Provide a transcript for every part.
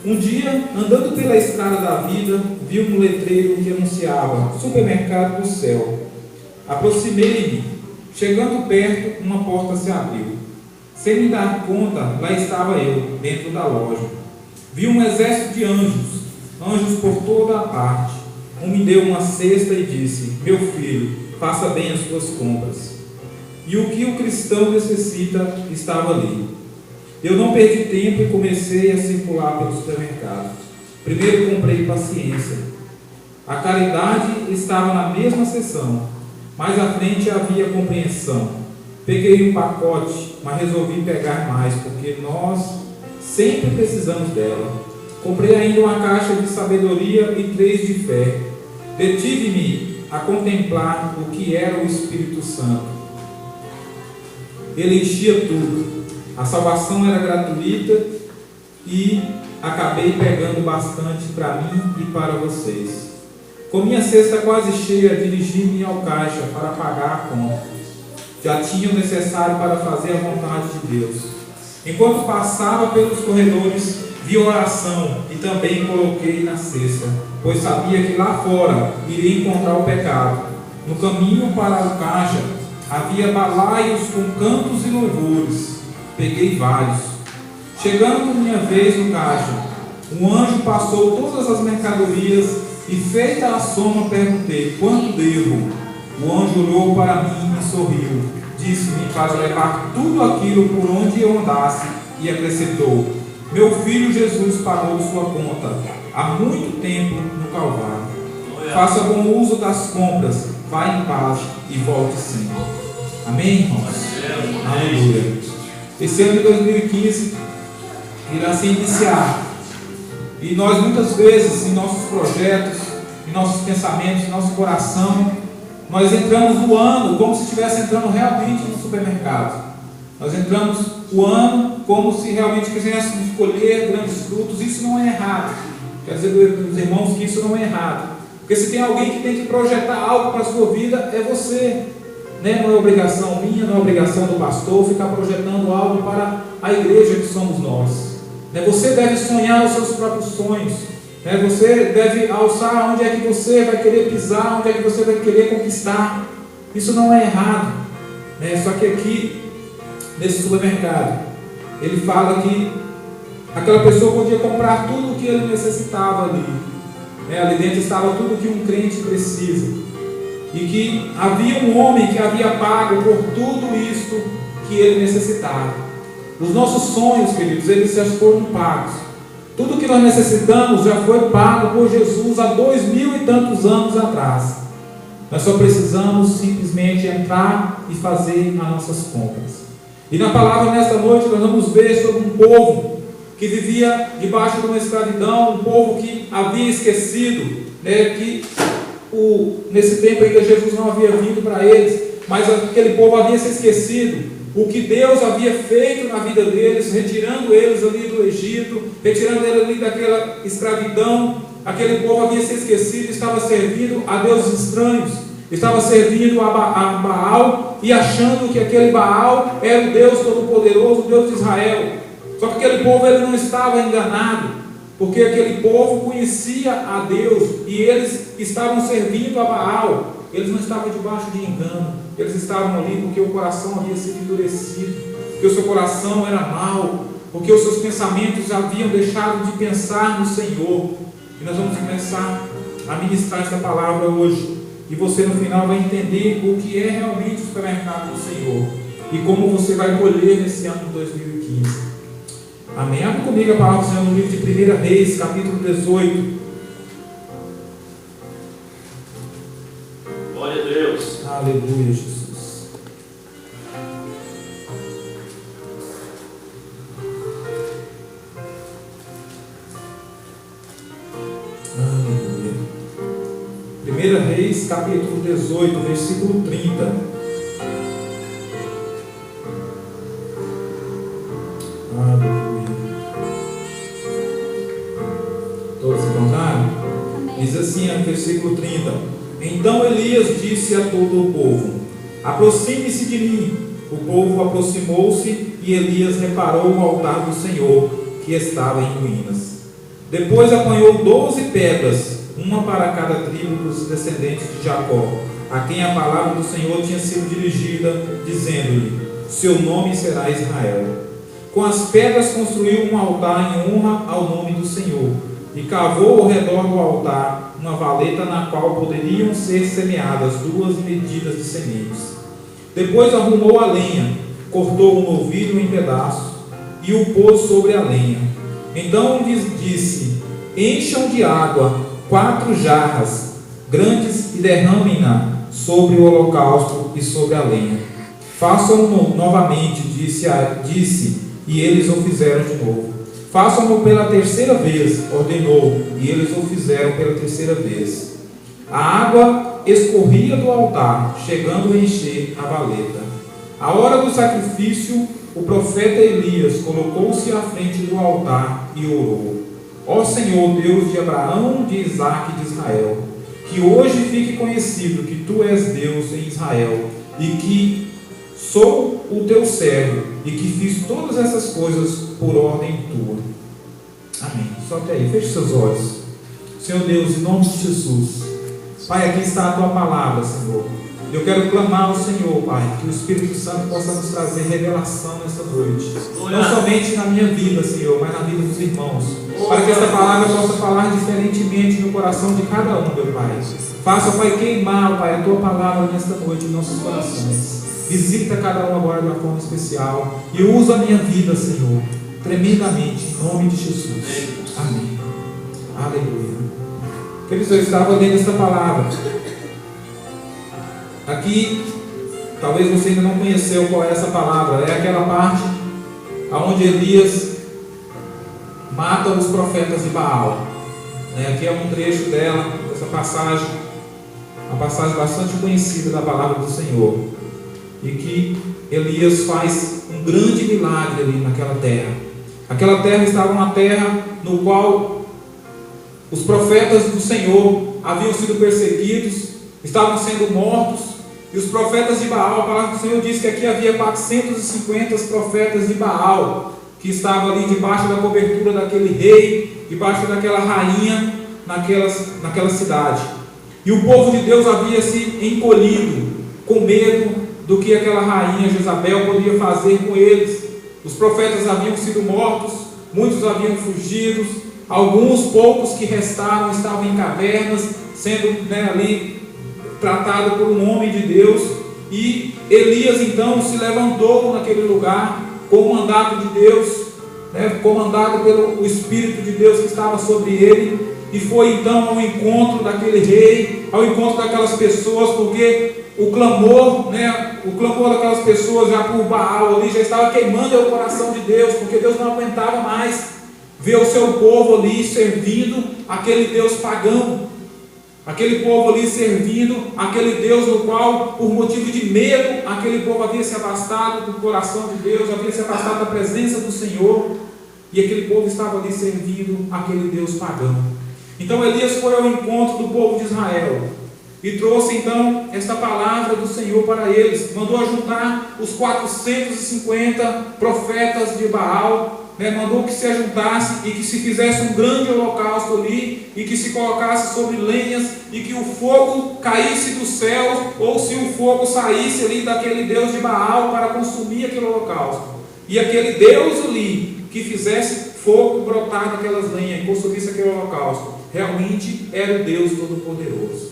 Um dia, andando pela estrada da vida, vi um letreiro que anunciava Supermercado do Céu. Aproximei-me. Chegando perto, uma porta se abriu. Sem me dar conta, lá estava eu, dentro da loja. Vi um exército de anjos por toda a parte. Um me deu uma cesta e disse: meu filho, faça bem as suas compras. E o que o cristão necessita estava ali. Eu não perdi tempo e comecei a circular pelo supermercado. Primeiro comprei paciência. A caridade estava na mesma seção. Mais à frente havia compreensão. Peguei um pacote, mas resolvi pegar mais, porque nós sempre precisamos dela. Comprei ainda uma caixa de sabedoria e 3 de fé. Detive-me a contemplar o que era o Espírito Santo. Ele enchia tudo. A salvação era gratuita e acabei pegando bastante para mim e para vocês. Com minha cesta quase cheia, dirigi-me ao caixa para pagar a conta. Já tinha o necessário para fazer a vontade de Deus. Enquanto passava pelos corredores, vi oração e também coloquei na cesta, pois sabia que lá fora iria encontrar o pecado. No caminho para o caixa havia balaios com cantos e louvores. Peguei vários. Chegando minha vez no caixa, um anjo passou todas as mercadorias e, feita a soma, perguntei: quanto devo? O anjo olhou para mim e sorriu. Disse-me para levar tudo aquilo por onde eu andasse e acrescentou: meu filho Jesus pagou sua conta há muito tempo no Calvário. Faça bom uso das compras, vá em paz e volte sempre. Amém, irmãos? Aleluia. Esse ano de 2015 irá se iniciar. E nós muitas vezes, em nossos projetos, em nossos pensamentos, em nosso coração, nós entramos no ano como se estivesse entrando realmente no supermercado. Nós entramos o ano como se realmente quiséssemos colher grandes frutos. Isso não é errado. Quer dizer, meus irmãos, que isso não é errado. Porque se tem alguém que tem que projetar algo para a sua vida, é você. Né? Não é obrigação minha, não é obrigação do pastor ficar projetando algo para a igreja que somos nós. Né? Você deve sonhar os seus próprios sonhos. Né? Você deve alçar onde é que você vai querer pisar, onde é que você vai querer conquistar. Isso não é errado. Né? Só que aqui, nesse supermercado, ele fala que aquela pessoa podia comprar tudo o que ele necessitava ali. Né? Ali dentro estava tudo que um crente precisa. E que havia um homem que havia pago por tudo isto que ele necessitava. Os nossos sonhos, queridos, eles já foram pagos. Tudo que nós necessitamos já foi pago por Jesus há 2000 e tantos anos atrás. Nós só precisamos simplesmente entrar e fazer as nossas compras. E na palavra nesta noite nós vamos ver sobre um povo que vivia debaixo de uma escravidão, um povo que havia esquecido, né, que nesse tempo ainda Jesus não havia vindo para eles, mas aquele povo havia se esquecido o que Deus havia feito na vida deles, retirando eles ali do Egito, retirando eles ali daquela escravidão. Aquele povo havia se esquecido, estava servindo a deuses estranhos, estava servindo a Baal e achando que aquele Baal era o Deus Todo-Poderoso, o Deus de Israel. Só que aquele povo ele não estava enganado, porque aquele povo conhecia a Deus e eles estavam servindo a Baal. Eles não estavam debaixo de engano, eles estavam ali porque o coração havia sido endurecido, porque o seu coração era mau, porque os seus pensamentos haviam deixado de pensar no Senhor. E nós vamos começar a ministrar esta palavra hoje, e você no final vai entender o que é realmente o supermercado do Senhor e como você vai colher nesse ano de 2015. Amém? Abre comigo a palavra do Senhor no livro de 1 Reis, capítulo 18. Glória a Deus. Aleluia, Jesus. Aleluia. 1 Reis, capítulo 18, versículo 30. Diz assim, versículo 30: Então Elias disse a todo o povo: aproxime-se de mim. O povo aproximou-se e Elias reparou o altar do Senhor, que estava em ruínas. Depois apanhou 12 pedras, uma para cada tribo dos descendentes de Jacó, a quem a palavra do Senhor tinha sido dirigida, dizendo-lhe: seu nome será Israel. Com as pedras construiu um altar em honra ao nome do Senhor, e cavou ao redor do altar uma valeta na qual poderiam ser semeadas 2 medidas de sementes. Depois arrumou a lenha, cortou um novilho em pedaços e o pôs sobre a lenha. Então lhes disse: encham de água 4 jarras grandes e derramem-na sobre o holocausto e sobre a lenha. Façam-no novamente, disse, e eles o fizeram de novo. Façam-no pela 3ª vez, ordenou, e eles o fizeram pela 3ª vez. A água escorria do altar, chegando a encher a valeta. À hora do sacrifício, o profeta Elias colocou-se à frente do altar e orou: ó Senhor, Deus de Abraão, de Isaque e de Israel, que hoje fique conhecido que Tu és Deus em Israel, e que sou o Teu servo, e que fiz todas essas coisas por ordem Tua. Amém. Solte aí, feche seus olhos. Senhor Deus, em nome de Jesus, Pai, aqui está a Tua palavra, Senhor. Eu quero clamar ao Senhor, Pai, que o Espírito Santo possa nos trazer revelação nesta noite. Não somente na minha vida, Senhor, mas na vida dos irmãos. Para que esta palavra possa falar diferentemente no coração de cada um, meu Pai. Faça, Pai, queimar, Pai, a Tua palavra nesta noite em nossos corações. Visita cada um agora de uma forma especial. E usa a minha vida, Senhor, tremendamente, em nome de Jesus. Amém. Aleluia. Queridos, eu estava lendo esta palavra. Aqui, talvez você ainda não conheceu qual é essa palavra. É aquela parte onde Elias mata os profetas de Baal. Aqui é um trecho dela, dessa passagem, uma passagem bastante conhecida da palavra do Senhor. E que Elias faz um grande milagre ali naquela terra. Aquela terra estava uma terra no qual os profetas do Senhor haviam sido perseguidos, estavam sendo mortos. E os profetas de Baal, a palavra do Senhor diz que aqui havia 450 profetas de Baal, que estavam ali debaixo da cobertura daquele rei, debaixo daquela rainha, naquela cidade. E o povo de Deus havia se encolhido, com medo do que aquela rainha Jezabel poderia fazer com eles. Os profetas haviam sido mortos, muitos haviam fugido, alguns poucos que restaram estavam em cavernas, sendo ali tratado por um homem de Deus. E Elias então se levantou naquele lugar com o mandato de Deus, comandado pelo Espírito de Deus que estava sobre ele, e foi então ao encontro daquele rei, ao encontro daquelas pessoas, porque o clamor daquelas pessoas já por Baal ali já estava queimando o coração de Deus, porque Deus não aguentava mais ver o seu povo ali servindo aquele Deus pagão. Aquele povo ali servindo aquele Deus no qual, por motivo de medo, aquele povo havia se afastado do coração de Deus, havia se afastado da presença do Senhor, e aquele povo estava ali servindo aquele Deus pagão. Então Elias foi ao encontro do povo de Israel e trouxe então esta palavra do Senhor para eles. Mandou ajuntar os 450 profetas de Baal, mandou que se ajuntasse e que se fizesse um grande holocausto ali, e que se colocasse sobre lenhas, e que o fogo caísse do céu, ou se o fogo saísse ali daquele Deus de Baal para consumir aquele holocausto, e aquele Deus ali que fizesse fogo brotar daquelas lenhas e consumisse aquele holocausto, realmente era o Deus Todo-Poderoso.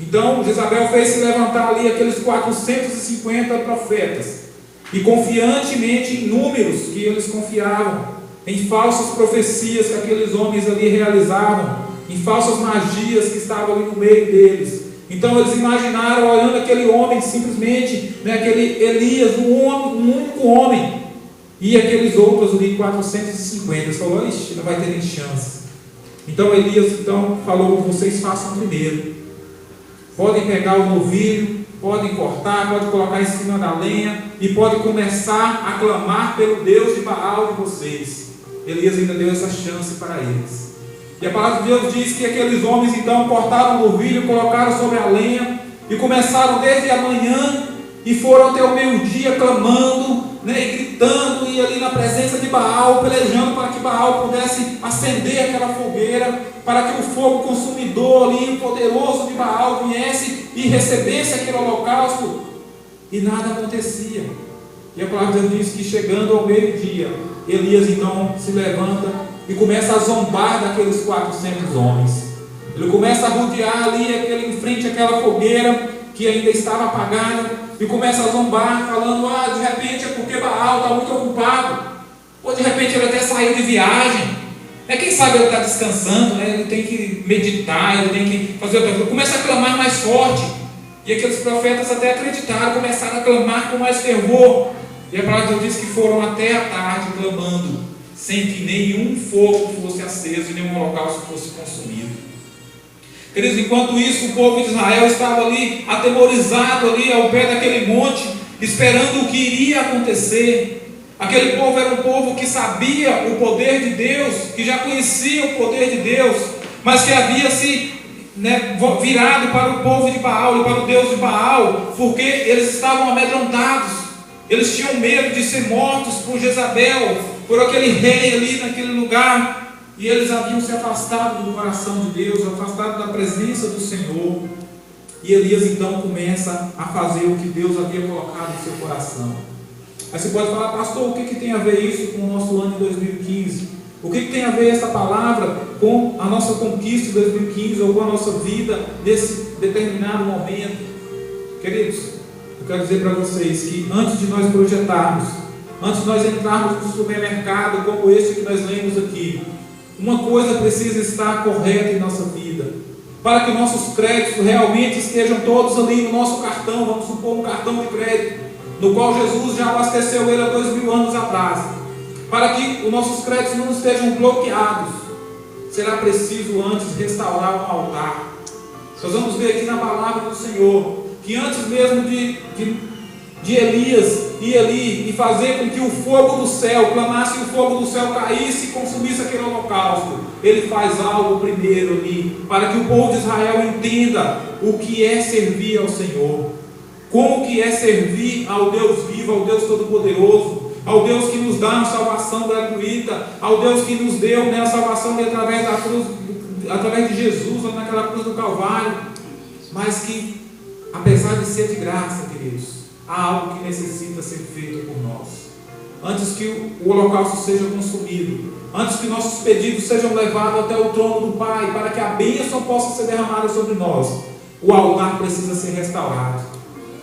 Então Jezabel fez se levantar ali aqueles 450 profetas, e confiantemente em números que eles confiavam, em falsas profecias que aqueles homens ali realizavam, em falsas magias que estavam ali no meio deles. Então eles imaginaram, olhando aquele homem simplesmente, aquele Elias, um único homem, e aqueles outros ali, 450, eles falaram: ixi, não vai ter nem chance. Então Elias falou: vocês façam primeiro, podem pegar o novilho, podem cortar, podem colocar em cima da lenha e podem começar a clamar pelo Deus de Baal de vocês. Elias ainda deu essa chance para eles. E a palavra de Deus diz que aqueles homens então cortaram o novilho, colocaram sobre a lenha e começaram desde a manhã e foram até o meio-dia clamando, e gritando e ali na presença de Baal, pelejando para que Baal pudesse acender aquela fogueira, para que o fogo consumidor ali, o poderoso de Baal, viesse e recebesse aquele holocausto, e nada acontecia. E a palavra de Deus diz que chegando ao meio-dia, Elias então se levanta e começa a zombar daqueles 400 homens. Ele começa a rodear ali, em frente àquela fogueira que ainda estava apagada, e começa a zombar, falando: de repente é porque Baal está muito ocupado, ou de repente ele até saiu de viagem, quem sabe ele está descansando, ele tem que meditar, ele tem que fazer outra coisa. Começa a clamar mais forte, e aqueles profetas até acreditaram, começaram a clamar com mais fervor, e a palavra de Deus diz que foram até a tarde clamando, sem que nenhum fogo fosse aceso e nenhum holocausto fosse consumido. Queridos, enquanto isso, o povo de Israel estava ali, atemorizado ali ao pé daquele monte, esperando o que iria acontecer. Aquele povo era um povo que sabia o poder de Deus, que já conhecia o poder de Deus, mas que havia se virado para o povo de Baal e para o Deus de Baal, porque eles estavam amedrontados, eles tinham medo de ser mortos por Jezabel, por aquele rei ali naquele lugar. E eles haviam se afastado do coração de Deus, afastado da presença do Senhor. E Elias então começa a fazer o que Deus havia colocado em seu coração. Aí você pode falar: pastor, o que tem a ver isso com o nosso ano de 2015? O que tem a ver essa palavra com a nossa conquista de 2015 ou com a nossa vida nesse determinado momento? Queridos, eu quero dizer para vocês que antes de nós projetarmos, antes de nós entrarmos no supermercado como este que nós lemos aqui, uma coisa precisa estar correta em nossa vida, para que nossos créditos realmente estejam todos ali no nosso cartão, vamos supor um cartão de crédito, no qual Jesus já abasteceu ele há 2000 anos atrás, para que os nossos créditos não estejam bloqueados. Será preciso antes restaurar um altar. Nós vamos ver aqui na palavra do Senhor, que antes mesmo de Elias ir ali e fazer com que o fogo do céu, clamasse o fogo do céu, caísse e consumisse aquele holocausto, ele faz algo primeiro ali, para que o povo de Israel entenda o que é servir ao Senhor, como que é servir ao Deus vivo, ao Deus Todo-Poderoso, ao Deus que nos dá a salvação gratuita, ao Deus que nos deu a salvação através da cruz, através de Jesus, naquela cruz do Calvário, mas que, apesar de ser de graça, queridos, há algo que necessita ser feito por nós. Antes que o holocausto seja consumido, antes que nossos pedidos sejam levados até o trono do Pai, para que a bênção possa ser derramada sobre nós, o altar precisa ser restaurado.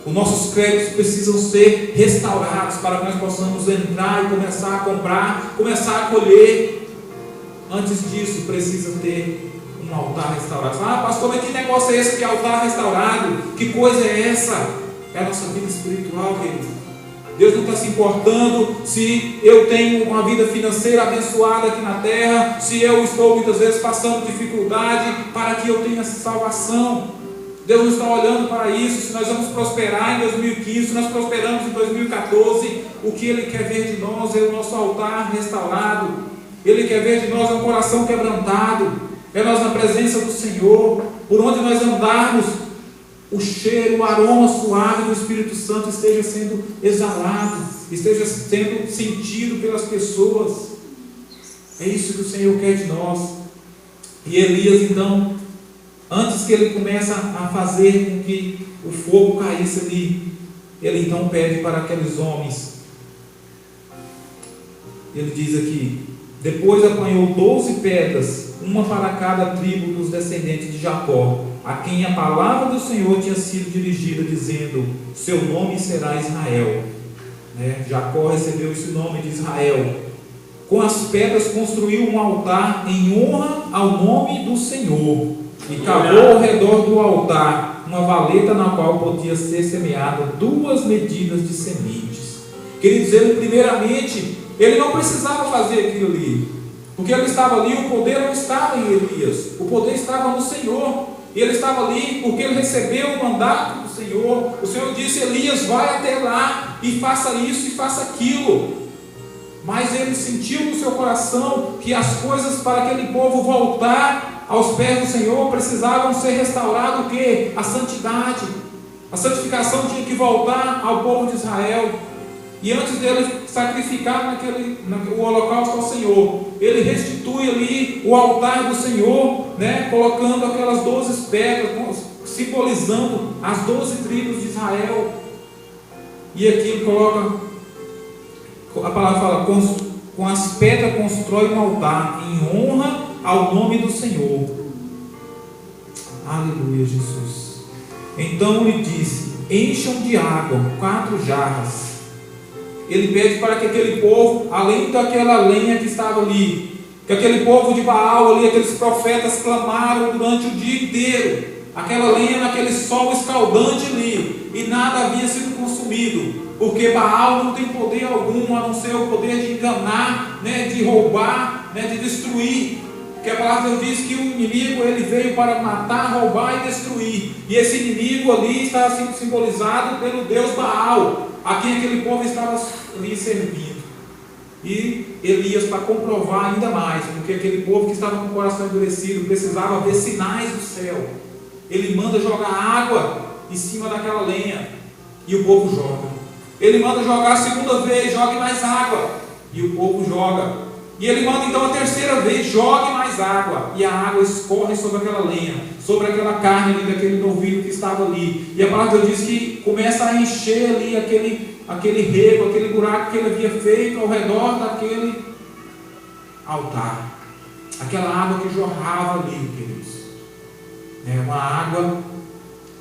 Os nossos créditos precisam ser restaurados para que nós possamos entrar e começar a comprar, começar a colher. Antes disso, precisa ter um altar restaurado. Pastor, mas que negócio é esse de altar restaurado? Que coisa é essa? É a nossa vida espiritual, querido. Deus não está se importando se eu tenho uma vida financeira abençoada aqui na terra, se eu estou muitas vezes passando dificuldade para que eu tenha salvação. Deus não está olhando para isso, se nós vamos prosperar em 2015, se nós prosperamos em 2014, o que Ele quer ver de nós é o nosso altar restaurado. Ele quer ver de nós um coração quebrantado, é nós na presença do Senhor, por onde nós andarmos, o cheiro, o aroma suave do Espírito Santo esteja sendo exalado, esteja sendo sentido pelas pessoas. É isso que o Senhor quer de nós. E Elias então, antes que ele comece a fazer com que o fogo caísse ali, ele então pede para aqueles homens, ele diz aqui: depois apanhou 12 pedras, uma para cada tribo dos descendentes de Jacó, a quem a palavra do Senhor tinha sido dirigida, dizendo: seu nome será Israel. Jacó recebeu esse nome de Israel. Com as pedras construiu um altar em honra ao nome do Senhor, e cavou ao redor do altar uma valeta na qual podia ser semeada 2 medidas de sementes. Queridos, ele primeiramente, ele não precisava fazer aquilo ali, porque ele estava ali, o poder não estava em Elias, o poder estava no Senhor. E ele estava ali porque ele recebeu o mandato do Senhor. O Senhor disse: Elias, vai até lá e faça isso e faça aquilo. Mas ele sentiu no seu coração que as coisas para aquele povo voltar aos pés do Senhor precisavam ser restauradas. O que? A santidade. A santificação tinha que voltar ao povo de Israel. E antes dele sacrificar o holocausto ao Senhor, ele restitui ali o altar do Senhor, né, colocando aquelas 12 pedras, simbolizando as 12 tribos de Israel. E aqui ele coloca, a palavra fala, com as pedras constrói um altar em honra ao nome do Senhor. Aleluia, Jesus. Então ele disse: encham de água 4 jarras. Ele pede para que aquele povo, além daquela lenha que estava ali, que aquele povo de Baal ali, aqueles profetas clamaram durante o dia inteiro, aquela lenha naquele sol escaldante ali, e nada havia sido consumido, porque Baal não tem poder algum, a não ser o poder de enganar, né, de roubar, né, de destruir. Porque a palavra de Deus diz que o inimigo ele veio para matar, roubar e destruir. E esse inimigo ali está sendo simbolizado pelo Deus Baal, a quem aquele povo estava ali servindo. E Elias, para comprovar ainda mais, porque aquele povo que estava com o coração endurecido precisava ver sinais do céu, ele manda jogar água em cima daquela lenha, e o povo joga. Ele manda jogar a segunda vez, jogue mais água, e o povo joga. E ele manda então a terceira vez, jogue mais água, e a água escorre sobre aquela lenha, sobre aquela carne ali, daquele novilho que estava ali. E a palavra de Deus diz que começa a encher ali aquele rego, aquele buraco que ele havia feito ao redor daquele altar. Aquela água que jorrava ali, queridos. É uma água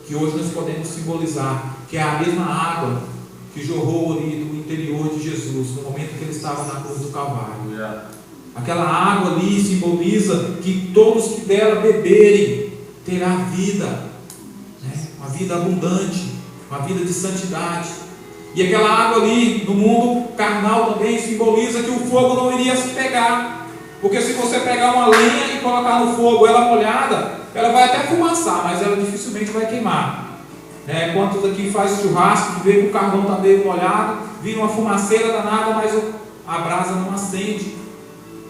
que hoje nós podemos simbolizar, que é a mesma água que jorrou ali do interior de Jesus, no momento que ele estava na cruz do Calvário. Aquela água ali simboliza que todos que dela beberem terá vida, né? Uma vida abundante, uma vida de santidade. E aquela água ali no mundo carnal também simboliza que o fogo não iria se pegar, porque se você pegar uma lenha e colocar no fogo ela molhada, ela vai até fumaçar, mas ela dificilmente vai queimar. Quantos aqui faz churrasco, que vê que o carvão está meio molhado, vira uma fumaceira danada, mas a brasa não acende.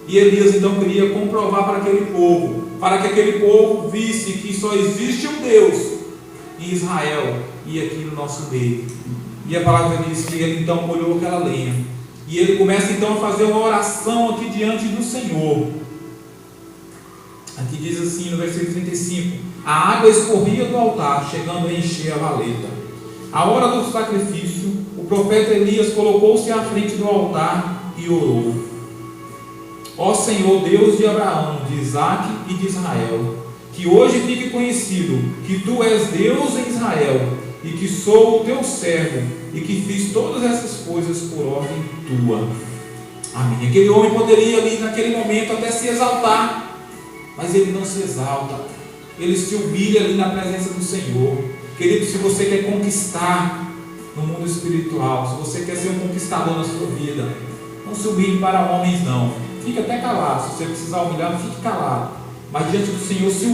E Elias então queria comprovar para aquele povo, para que aquele povo visse que só existe um Deus em Israel e aqui no nosso meio. E a palavra diz que ele então molhou aquela lenha, e ele começa então a fazer uma oração aqui diante do Senhor. Aqui diz assim no versículo 35: a água escorria do altar, chegando a encher a valeta. À hora do sacrifício, o profeta Elias colocou-se à frente do altar e orou: ó Senhor, Deus de Abraão, de Isaque e de Israel, que hoje fique conhecido que tu és Deus em Israel, e que sou o teu servo, e que fiz todas essas coisas por ordem tua. Amém. Aquele homem poderia ali naquele momento até se exaltar, mas ele não se exalta, ele se humilha ali na presença do Senhor. Querido, se você quer conquistar no mundo espiritual, se você quer ser um conquistador na sua vida, não se humilhe para homens não, fique até calado. Se você precisar humilhar, fique calado, mas diante do Senhor se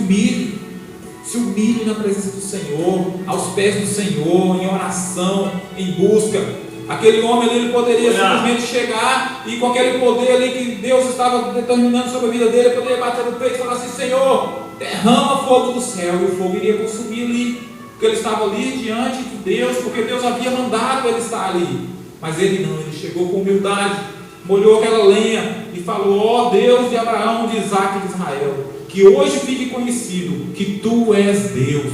humilhe na presença do Senhor, aos pés do Senhor, em oração, em busca. Aquele homem ali, ele poderia simplesmente chegar e com aquele poder ali que Deus estava determinando sobre a vida dele, ele poderia bater no peito e falar assim: Senhor, derrama fogo do céu, e o fogo iria consumir ali, porque ele estava ali diante de Deus, porque Deus havia mandado ele estar ali. Mas ele não, ele chegou com humildade, molhou aquela lenha e falou: ó Deus de Abraão, de Isaque e de Israel, que hoje fique conhecido que tu és Deus.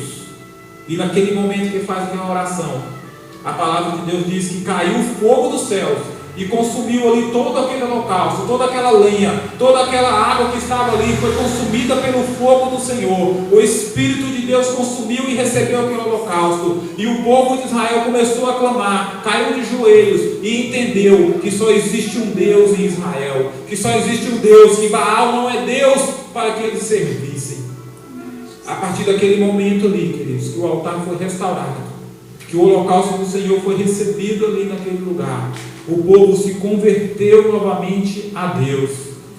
E naquele momento que ele faz aquela oração, a palavra de Deus diz que caiu fogo dos céus e consumiu ali todo aquele holocausto, toda aquela lenha, toda aquela água que estava ali foi consumida pelo fogo do Senhor. O Espírito de Deus consumiu e recebeu aquele holocausto, e o povo de Israel começou a clamar, caiu de joelhos e entendeu que só existe um Deus em Israel, que só existe um Deus, que Baal não é Deus para que eles servissem. A partir daquele momento ali, queridos, que o altar foi restaurado, que o holocausto do Senhor foi recebido ali naquele lugar, o povo se converteu novamente a Deus.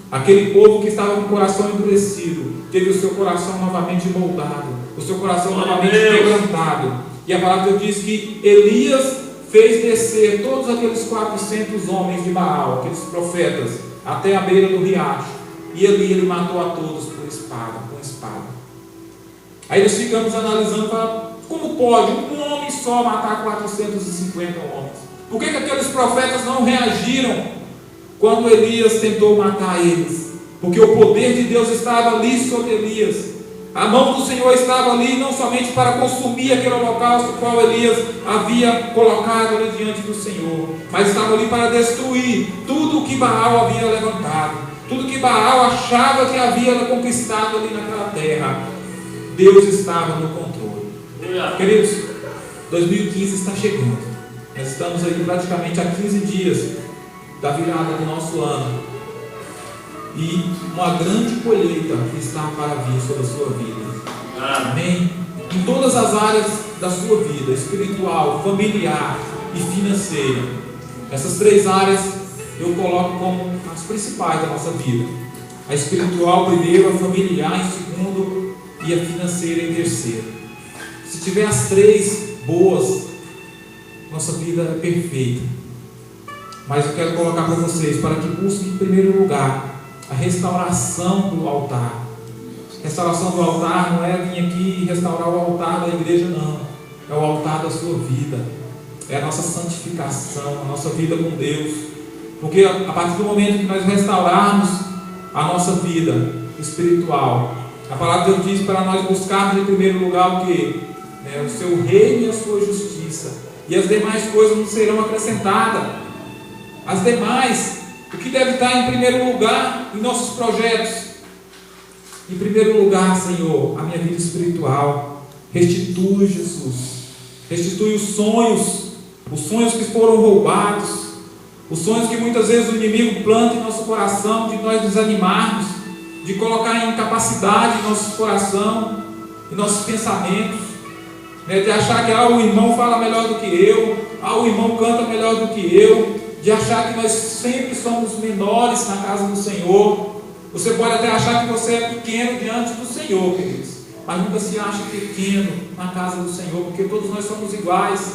Aquele povo que estava com o coração endurecido, teve o seu coração novamente moldado, o seu coração novamente quebrantado. E a palavra diz que Elias fez descer todos aqueles 400 homens de Baal, aqueles profetas, até a beira do riacho, e ali ele matou a todos com espada. Aí nós ficamos analisando, como pode um homem só matar 450 homens? Por que aqueles profetas não reagiram quando Elias tentou matar eles? Porque o poder de Deus estava ali sobre Elias. A mão do Senhor estava ali não somente para consumir aquele holocausto qual Elias havia colocado ali diante do Senhor, mas estava ali para destruir tudo o que Baal havia levantado, tudo que Baal achava que havia conquistado ali naquela terra. Deus estava no controle. Queridos, 2015 está chegando. Nós estamos aí praticamente há 15 dias da virada do nosso ano. E uma grande colheita está para vir sobre a sua vida. Amém? Em todas as áreas da sua vida, espiritual, familiar e financeira. Essas 3 áreas eu coloco como as principais da nossa vida. A espiritual primeiro, a familiar em segundo e a financeira em terceiro. Se tiver as 3 boas, nossa vida é perfeita. Mas eu quero colocar para vocês, para que busquem em primeiro lugar a restauração do altar. Restauração do altar não é vir aqui e restaurar o altar da igreja, não. É o altar da sua vida. É a nossa santificação, a nossa vida com Deus. Porque a partir do momento que nós restaurarmos a nossa vida espiritual, a palavra de Deus diz para nós buscarmos em primeiro lugar o quê? O seu reino e a sua justiça. E as demais coisas nos serão acrescentadas. As demais, o que deve estar em primeiro lugar em nossos projetos? Em primeiro lugar, Senhor, a minha vida espiritual. Restitui, Jesus. Restitui os sonhos que foram roubados, os sonhos que muitas vezes o inimigo planta em nosso coração, de nós desanimarmos, de colocar incapacidade em nosso coração, em nossos pensamentos, de achar que o irmão fala melhor do que eu, o irmão canta melhor do que eu, de achar que nós sempre somos menores na casa do Senhor. Você pode até achar que você é pequeno diante do Senhor, queridos, mas nunca se ache pequeno na casa do Senhor, porque todos nós somos iguais.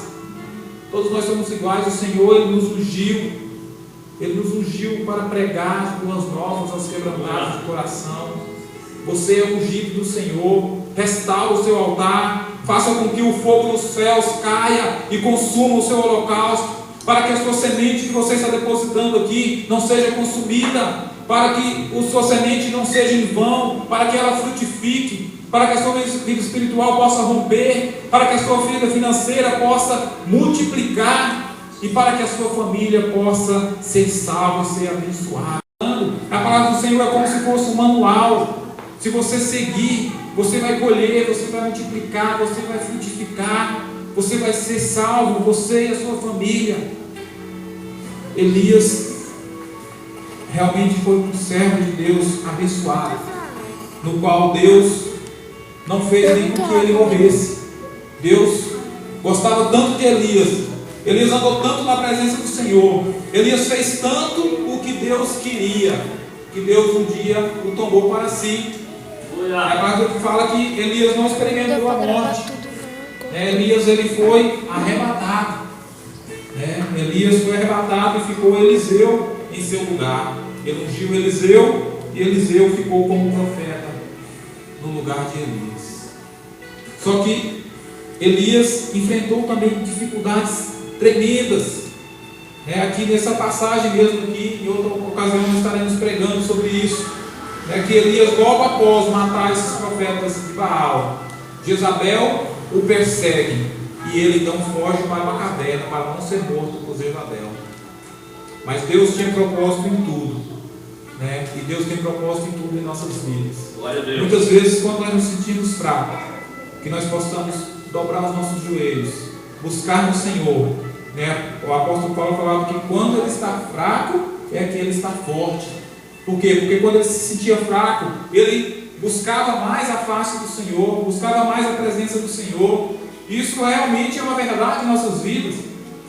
Todos nós somos iguais. O Senhor, Ele nos ungiu para pregar as boas novas aos quebrantados de coração. Você é ungido do Senhor. Restaura o seu altar, faça com que o fogo dos céus caia e consuma o seu holocausto, para que a sua semente que você está depositando aqui não seja consumida, para que a sua semente não seja em vão, para que ela frutifique, para que a sua vida espiritual possa romper, para que a sua vida financeira possa multiplicar e para que a sua família possa ser salva e ser abençoada. A palavra do Senhor é como se fosse um manual. Se você seguir, você vai colher, você vai multiplicar, você vai frutificar, você vai ser salvo, você e a sua família. Elias realmente foi um servo de Deus abençoado, no qual Deus não fez nem com que ele morresse. Deus gostava tanto de Elias. Elias andou tanto na presença do Senhor. Elias fez tanto o que Deus queria, que Deus um dia o tomou para si. A palavra fala que Elias não experimentou a morte. Elias ele foi arrebatado. Elias foi arrebatado e ficou Eliseu em seu lugar. Ele ungiu Eliseu e Eliseu ficou como profeta no lugar de Elias. Só que Elias enfrentou também dificuldades tremendas. Aqui nessa passagem mesmo, aqui, em outra ocasião nós estaremos pregando sobre isso. Que Elias, logo após matar esses profetas de Baal, Jezabel o persegue e ele então foge para uma caverna para não ser morto por Jezabel. Mas Deus tinha propósito em tudo, e Deus tem propósito em tudo em nossas vidas. Glória a Deus. Muitas vezes, quando nós nos sentimos fracos, que nós possamos dobrar os nossos joelhos, buscar no Senhor. O apóstolo Paulo falava que quando ele está fraco é que ele está forte. Por quê? Porque quando ele se sentia fraco, ele buscava mais a face do Senhor, buscava mais a presença do Senhor. Isso realmente é uma verdade em nossas vidas.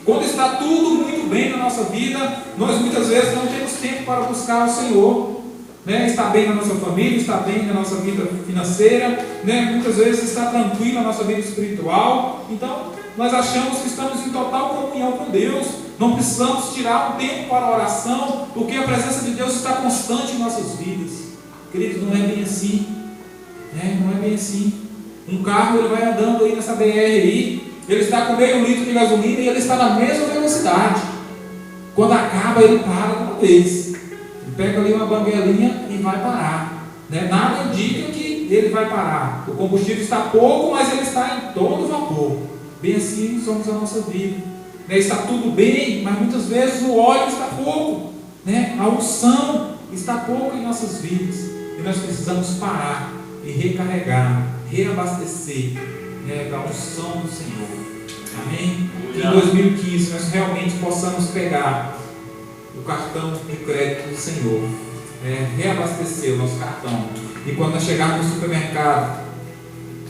Quando está tudo muito bem na nossa vida, nós muitas vezes não temos tempo para buscar o Senhor. Está bem na nossa família, está bem na nossa vida financeira, muitas vezes está tranquilo na nossa vida espiritual. Então nós achamos que estamos em total comunhão com Deus, não precisamos tirar um tempo para a oração, porque a presença de Deus está constante em nossas vidas. Queridos, não é bem assim, não é bem assim. Um carro ele vai andando aí nessa BR aí, Ele está com meio litro de gasolina e ele está na mesma velocidade. Quando acaba, ele para de uma vez. Ele pega ali uma banguelinha e vai parar. Nada indica que ele vai parar. O combustível está pouco, mas ele está em todo vapor. Bem assim somos a nossa vida. Está tudo bem, mas muitas vezes o óleo está pouco. A unção está pouco em nossas vidas. E nós precisamos parar e recarregar, reabastecer da unção do Senhor. Amém? Que em 2015 nós realmente possamos pegar o cartão de crédito do Senhor, reabastecer o nosso cartão. E quando nós chegarmos no supermercado,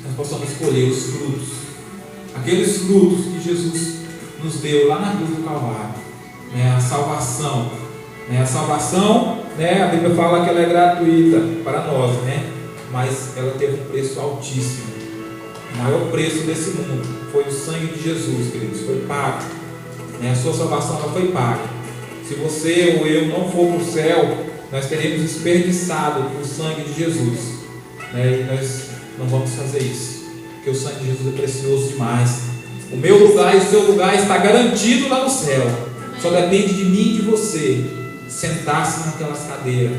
nós possamos escolher os frutos, aqueles frutos que Jesus nos deu lá na cruz do Calvário, a salvação. A salvação, a Bíblia fala que ela é gratuita para nós, mas ela teve um preço altíssimo. O maior preço desse mundo foi o sangue de Jesus, queridos, foi pago. A sua salvação ela foi paga. Se você ou eu não for para o céu, nós teremos desperdiçado o sangue de Jesus, e nós não vamos fazer isso, porque o sangue de Jesus é precioso demais. O meu lugar e o seu lugar está garantido lá no céu. Só depende de mim e de você sentar-se naquelas cadeiras.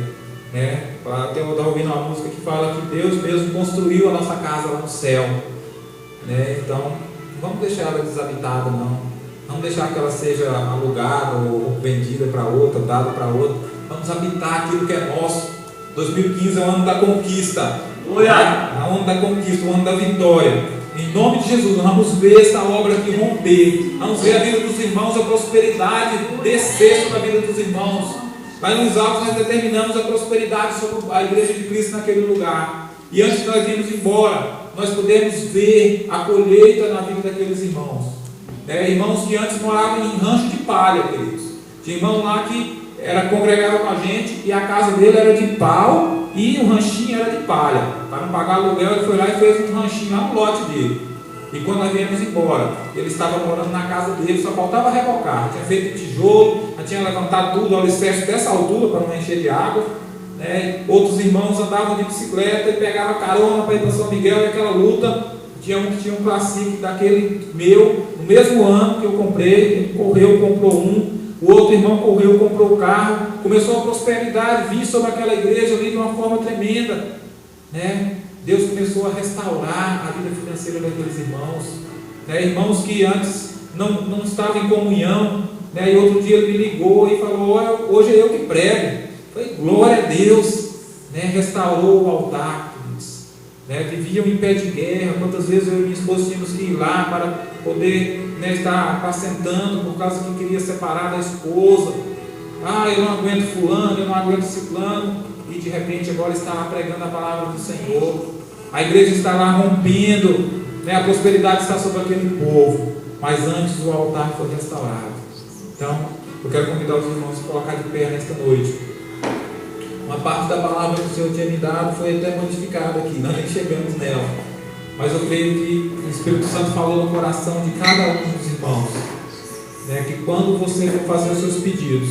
Até eu estava ouvindo uma música que fala que Deus mesmo construiu a nossa casa lá no céu. Então, não vamos deixar ela desabitada, não. Vamos deixar que ela seja alugada ou vendida para outra, dada para outra. Vamos habitar aquilo que é nosso. 2015 é o ano da conquista. É o ano da conquista, o ano da vitória. Em nome de Jesus, nós vamos ver essa obra aqui romper. Vamos ver a vida dos irmãos, a prosperidade descer sobre a vida dos irmãos. Lá nos altos nós determinamos a prosperidade sobre a igreja de Cristo naquele lugar. E antes de nós irmos embora, nós podemos ver a colheita na vida daqueles irmãos. Irmãos que antes moravam em rancho de palha, queridos. Tinha irmão lá que congregava com a gente e a casa dele era de pau e o ranchinho era de palha. Para não pagar aluguel, ele foi lá e fez um ranchinho lá no lote dele. E quando nós viemos embora, ele estava morando na casa dele, só faltava rebocar. Tinha feito tijolo, já tinha levantado tudo, o alicerce dessa altura para não encher de água. Outros irmãos andavam de bicicleta e pegavam carona para ir para São Miguel, e aquela luta. Tinha um que tinha um Classic daquele meu, no mesmo ano que eu comprei, ele correu, comprou um. O outro irmão correu, comprou o carro. Começou a prosperidade vir sobre aquela igreja ali de uma forma tremenda. Deus começou a restaurar a vida financeira daqueles irmãos. Irmãos que antes não estavam em comunhão. E outro dia ele me ligou e falou: olha, hoje é eu que prego. Falei, glória a Deus. Restaurou o altar. Viviam em pé de guerra. Quantas vezes eu e minha esposa tínhamos que ir lá para poder estar apacentando por causa que queria separar da esposa. Eu não aguento fulano, eu não aguento ciclano. E de repente agora está lá pregando a palavra do Senhor. A igreja está lá rompendo, a prosperidade está sobre aquele povo. Mas antes o altar foi restaurado. Então eu quero convidar os irmãos a colocar de pé nesta noite. Uma parte da palavra que o Senhor tinha me dado foi até modificada aqui, nós nem chegamos nela. Mas eu creio que o Espírito Santo falou no coração de cada um dos irmãos, que quando você for fazer os seus pedidos,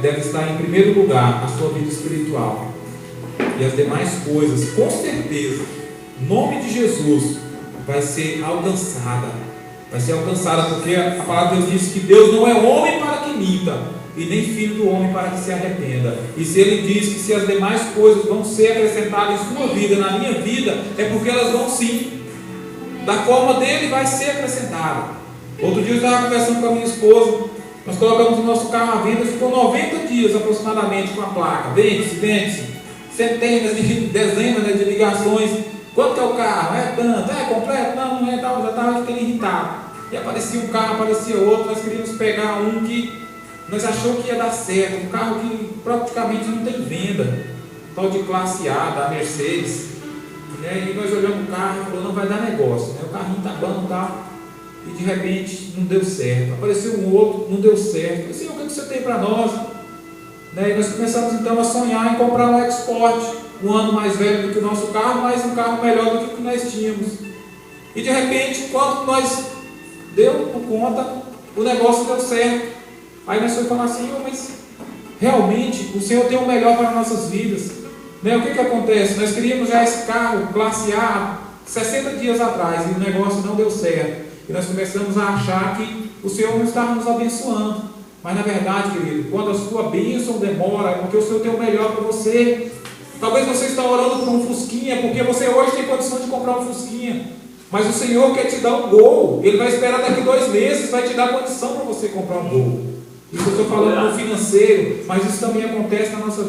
deve estar em primeiro lugar a sua vida espiritual. E as demais coisas, com certeza, em nome de Jesus, vai ser alcançada. Vai ser alcançada, porque a palavra de Deus diz que Deus não é homem para que minta, e nem filho do homem para que se arrependa. E se ele diz que se as demais coisas vão ser acrescentadas em sua vida, na minha vida, é porque elas vão sim. Da forma dele vai ser acrescentada. Outro dia eu estava conversando com a minha esposa. Nós colocamos o nosso carro à venda, ficou 90 dias aproximadamente com a placa. Vende-se, vende-se. Centenas de dezenas de ligações. Quanto que é o carro? É tanto, é completo? Não, não é tal, já estava ficando irritado. E aparecia um carro, aparecia outro. Nós queríamos pegar um que nós achamos que ia dar certo, um carro que praticamente não tem venda, tal de classe A, da Mercedes. E nós olhamos o carro e falamos, não vai dar negócio, o carrinho está bom, tá? E de repente não deu certo. Apareceu um outro, não deu certo. Eu disse, o que você tem para nós? E nós começamos então a sonhar em comprar um Export, um ano mais velho do que o nosso carro, mas um carro melhor do que o que nós tínhamos. E de repente, quando nós deu por conta, o negócio deu certo. Aí nós fomos falar assim, mas realmente o Senhor tem o melhor para as nossas vidas. O que acontece? Nós queríamos já esse carro, classe A, 60 dias atrás e o negócio não deu certo. E nós começamos a achar que o Senhor não estava nos abençoando. Mas na verdade, querido, quando a sua bênção demora, é porque o Senhor tem o melhor para você. Talvez você está orando por um fusquinha, porque você hoje tem condição de comprar um fusquinha. Mas o Senhor quer te dar um Gol. Ele vai esperar daqui 2 meses, vai te dar condição para você comprar um Gol. Isso eu estou falando no financeiro, mas isso também acontece na nossa vida.